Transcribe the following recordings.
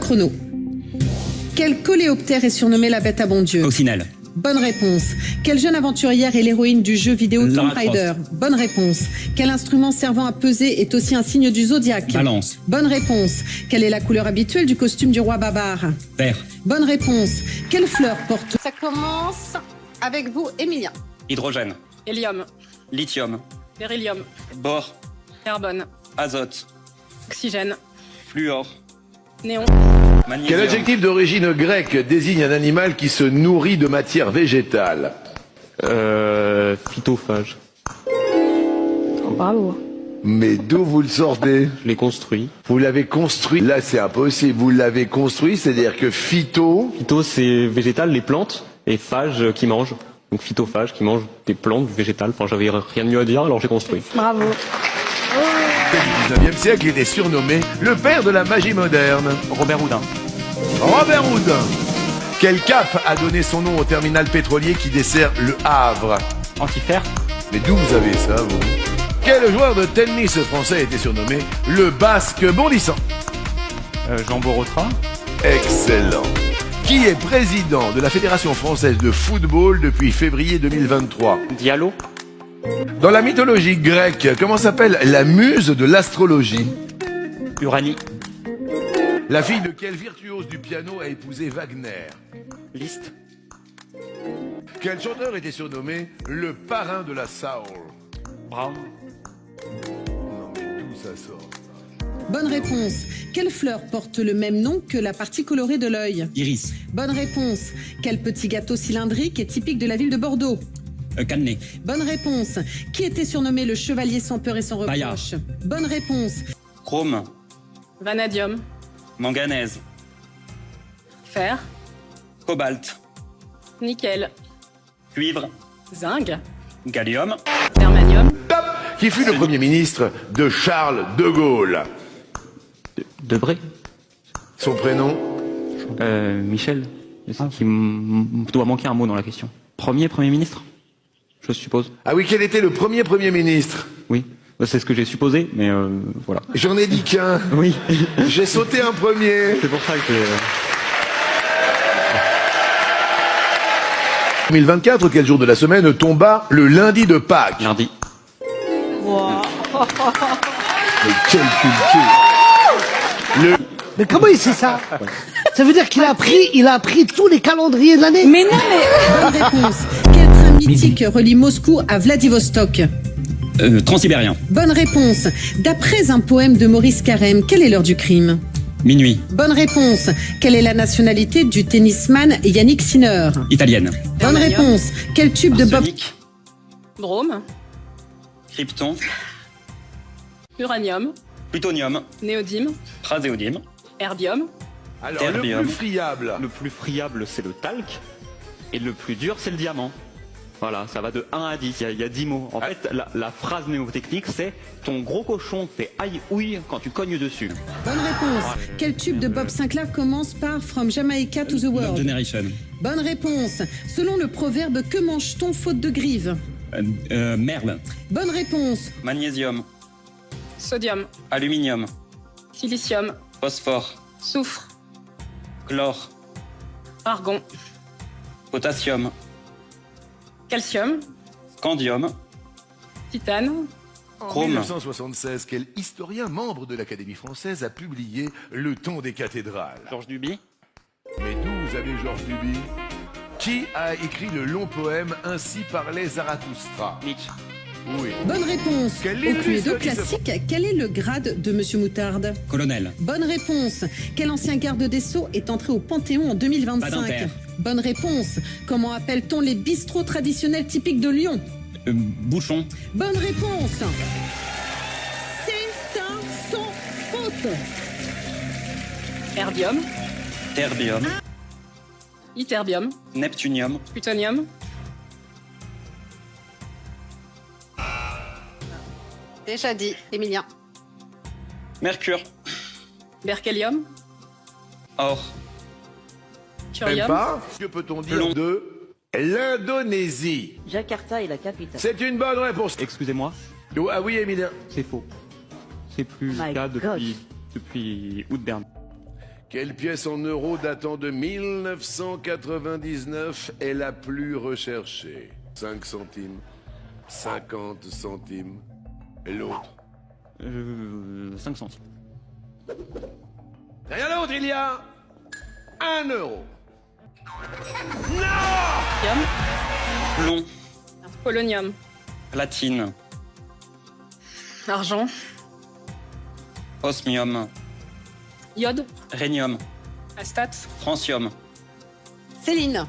chrono. Quel coléoptère est surnommé la bête à bon Dieu? Coccinelle. Bonne réponse. Quelle jeune aventurière est l'héroïne du jeu vidéo Tomb Lara Raider? Bonne réponse. Quel instrument servant à peser est aussi un signe du zodiaque? Balance. Bonne réponse. Quelle est la couleur habituelle du costume du roi Babar? Vert. Bonne réponse. Quelle fleur porte? Ça commence avec vous, Emilia. Hydrogène. Hélium, Lithium. beryllium, Bore. carbone, Azote. oxygène, Fluor. néon. Magnésium. Quel adjectif d'origine grecque désigne un animal qui se nourrit de matière végétale? Phytophage. Bravo. Mais d'où vous le sortez? Je l'ai construit. Vous l'avez construit? Là, c'est impossible. Vous l'avez construit, c'est-à-dire que phyto... Phyto, c'est végétal, les plantes, et phage qui mange. Donc phytophage qui mange des plantes végétales. Enfin, j'avais rien de mieux à dire, alors j'ai construit. Bravo. Du 19e siècle, il était surnommé le père de la magie moderne. Robert Houdin. Robert Houdin. Quel cap a donné son nom au terminal pétrolier qui dessert le Havre? Antifère. Mais d'où vous avez ça, vous? Quel joueur de tennis français a été surnommé le Basque bondissant? Jean Borotra. Excellent. Qui est président de la Fédération française de football depuis février 2023? Diallo. Dans la mythologie grecque, comment s'appelle la muse de l'astrologie? Uranie. La fille de quel virtuose du piano a épousé Wagner? Liszt. Quel chanteur était surnommé le parrain de la soul? Brown. Non mais d'où ça sort? Bonne réponse. Quelle fleur porte le même nom que la partie colorée de l'œil? Iris. Bonne réponse. Quel petit gâteau cylindrique est typique de la ville de Bordeaux? Cannelé. Bonne réponse. Qui était surnommé le chevalier sans peur et sans reproche? Bayard. Bonne réponse. Chrome. Vanadium, Manganèse. fer, Cobalt. nickel, Cuivre. zinc, Gallium. germanium, Top. Qui fut le premier ministre de Charles de Gaulle? Debré. Son prénom? Michel. Qui doit manquer un mot dans la question. Premier ministre, je suppose. Ah oui, quel était le premier ministre? Oui. C'est ce que j'ai supposé, mais voilà. J'en ai dit qu'un. Oui. J'ai sauté un premier. C'est pour ça que... 2024, quel jour de la semaine tomba le lundi de Pâques? Lundi. Mais quel culture! Mais comment il sait ça? Ça veut dire qu'il a appris tous les calendriers de l'année. Mais non, mais... Bonne réponse. Quel train mythique relie Moscou à Vladivostok? Transsibérien. Bonne réponse. D'après un poème de Maurice Carême, quelle est l'heure du crime? Minuit. Bonne réponse. Quelle est la nationalité du tennisman Yannick Sinner? Italienne. Bonne réponse. Quel tube de Bob... Arsenic. brome, Krypton. uranium, Plutonium. néodyme, Praséodyme. herbium, Alors, Terbium. le plus friable. Le plus friable, c'est le talc. Et le plus dur, c'est le diamant. Voilà, ça va de 1 à 10. Il y a 10 mots. En fait, la phrase mnémotechnique, c'est ton gros cochon fait aïe ouille quand tu cognes dessus. Bonne réponse. Quel tube de Bob Sinclair commence par From Jamaica to the Love World? Generation. Bonne réponse. Selon le proverbe, que mange-t-on faute de grive? Merle. Bonne réponse. Magnésium. sodium, Aluminium. silicium, Phosphore. soufre, Chlore. argon, Potassium. calcium, Scandium. titane, En Chrome. 1976, quel historien membre de l'Académie française a publié Le Ton des cathédrales? Georges Duby. Mais d'où vous avez Georges Duby? Qui a écrit le long poème Ainsi parlait Zarathustra? Nietzsche. Oui. Bonne réponse. Quel Au Cluedo illustre classique, quel est le grade de Monsieur Moutarde? Colonel. Bonne réponse. Quel ancien garde des Sceaux est entré au Panthéon en 2025? Badinter. Bonne réponse. Comment appelle-t-on les bistrots traditionnels typiques de Lyon? Bouchon. Bonne réponse. C'est un sans faute. herbium, Terbium. ytterbium, Neptunium. plutonium, Déjà dit, Emilien. Mercure. berkelium, Or. Même curium, pas? Que peut-on dire Plomb. de l'Indonésie? Jakarta est la capitale. C'est une bonne réponse. Excusez-moi, Ah oui, Emilien. c'est faux. C'est plus le My cas God. depuis août dernier. Quelle pièce en euros datant de 1999 est la plus recherchée? 5 centimes, 50 centimes, et l'autre? 5 centimes. Rien d'autre, il y a 1 euro. Ytterbium. Plomb. Polonium. Platine. Argent. Osmium. Iode. Rhénium. Astate. Francium. Céline.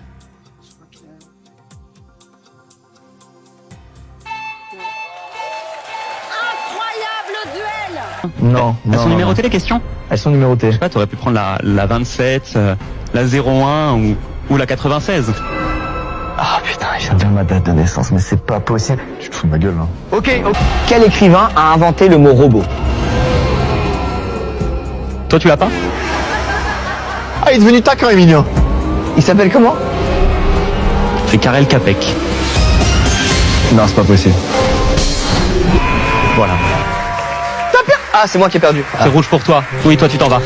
Incroyable duel. Non, Elles sont numérotées les questions? Elles sont numérotées. Je sais pas, t'aurais pu prendre la 27, la 01 ou la 96. Ah putain, il vient de dire ma date de naissance, mais c'est pas possible. Tu te fous de ma gueule, là. Ok. Quel écrivain a inventé le mot robot? Toi tu l'as pas? Ah, il est devenu taquin, Emilien. Il s'appelle comment? C'est Karel Capek. Non, c'est pas possible. Voilà. Ah, c'est moi qui ai perdu. C'est rouge pour toi. Oui, toi tu t'en vas.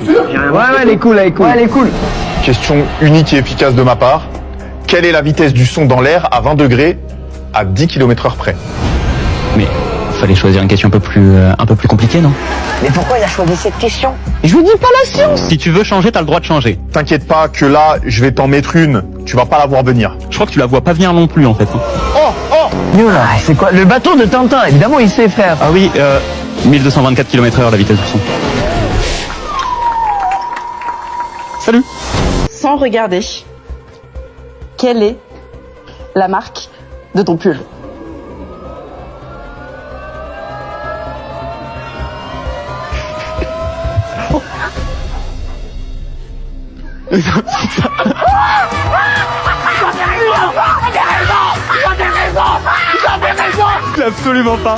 Ouais, elle est cool, elle est cool. Ouais, elle est cool. Question unique et efficace de ma part. Quelle est la vitesse du son dans l'air à 20 degrés à 10 km/h près? Mais fallait choisir une question un peu plus compliquée, non? Mais pourquoi il a choisi cette question? Je vous dis pas la science. Si tu veux changer, t'as le droit de changer. T'inquiète pas que là, je vais t'en mettre une. Tu vas pas la voir venir. Je crois que tu la vois pas venir non plus en fait. Youla, c'est quoi? Le bateau de Tintin, évidemment, il sait faire. Ah oui, 1224 km/h la vitesse du son. Salut. Sans regarder, quelle est la marque de ton pull? Absolument pas.